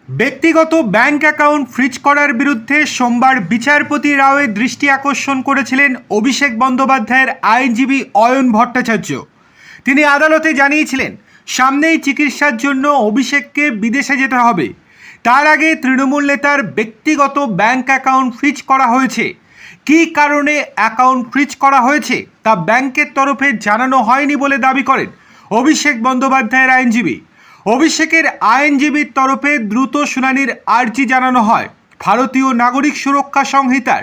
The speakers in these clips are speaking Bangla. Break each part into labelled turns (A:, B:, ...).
A: ব্যক্তিগত ব্যাংক অ্যাকাউন্ট ফ্রিজ করার বিরুদ্ধে সোমবার বিচারপতি রাওয়ের দৃষ্টি আকর্ষণ করেছিলেন অভিষেক বন্দ্যোপাধ্যায়ের আইনজীবী অয়ন ভট্টাচার্য। তিনি আদালতে জানিয়েছিলেন, সামনেই চিকিৎসার জন্য অভিষেককে বিদেশে যেতে হবে। তার আগে তৃণমূল নেতার ব্যক্তিগত ব্যাংক অ্যাকাউন্ট ফ্রিজ করা হয়েছে। কী কারণে অ্যাকাউন্ট ফ্রিজ করা হয়েছে তা ব্যাংকের তরফে জানানো হয়নি বলে দাবি করেন অভিষেক বন্দ্যোপাধ্যায়ের আইনজীবী। অভিষেকের আইনজীবীর তরফে দ্রুত শুনানির আর্জি জানানো হয়। ভারতীয় নাগরিক সুরক্ষা সংহিতার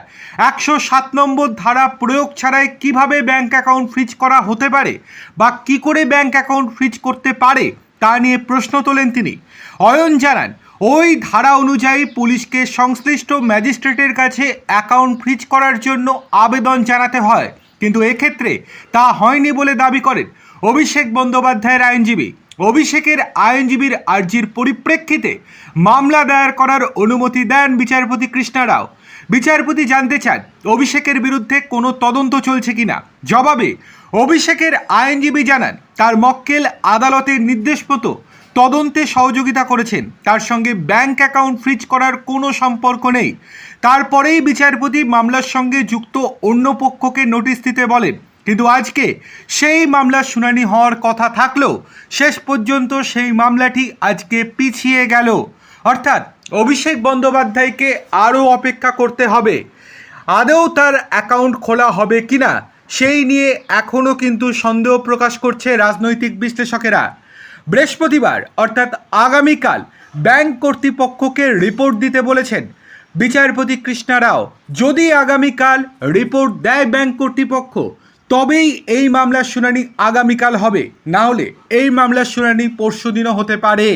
A: 107 নম্বর ধারা প্রয়োগ ছাড়াই কিভাবে ব্যাংক অ্যাকাউন্ট ফ্রিজ করা হতে পারে বা কী করে ব্যাংক অ্যাকাউন্ট ফ্রিজ করতে পারে তা নিয়ে প্রশ্ন তোলেন তিনি। অয়ন জানান, ওই ধারা অনুযায়ী পুলিশকে সংশ্লিষ্ট ম্যাজিস্ট্রেটের কাছে অ্যাকাউন্ট ফ্রিজ করার জন্য আবেদন জানাতে হয়, কিন্তু এক্ষেত্রে তা হয়নি বলে দাবি করেন অভিষেক বন্দ্যোপাধ্যায়ের আইনজীবী। অভিষেকের আইনজীবীর আর্জির পরিপ্রেক্ষিতে মামলা দায়ের করার অনুমতি দেন বিচারপতি কৃষ্ণা রাও। বিচারপতি জানতে চান অভিষেকের বিরুদ্ধে কোনো তদন্ত চলছে কিনা। জবাবে অভিষেকের আইনজীবী জানান, তার মক্কেল আদালতের নির্দেশ মতো তদন্তে সহযোগিতা করেছেন, তার সঙ্গে ব্যাংক অ্যাকাউন্ট ফ্রিজ করার কোনো সম্পর্ক নেই। তারপরেই বিচারপতি মামলার সঙ্গে যুক্ত অন্য পক্ষকে নোটিশ দিতে বলেন, কিন্তু আজকে সেই মামলার শুনানি হওয়ার কথা থাকলেও শেষ পর্যন্ত সেই মামলাটি আজকে পিছিয়ে গেল। অর্থাৎ অভিষেক বন্দ্যোপাধ্যায়কে আরও অপেক্ষা করতে হবে। আদৌ তার অ্যাকাউন্ট খোলা হবে কিনা সেই নিয়ে এখনও কিন্তু সন্দেহ প্রকাশ করছে রাজনৈতিক বিশ্লেষকেরা। বৃহস্পতিবার অর্থাৎ আগামীকাল ব্যাংক কর্তৃপক্ষকে রিপোর্ট দিতে বলেছেন বিচারপতি কৃষ্ণা রাও। যদি আগামীকাল রিপোর্ট দেয় ব্যাংক কর্তৃপক্ষ, তবেই এই মামলার শুনানি আগামীকাল হবে, না হলে এই মামলার শুনানি পরশুদিনও হতে পারে।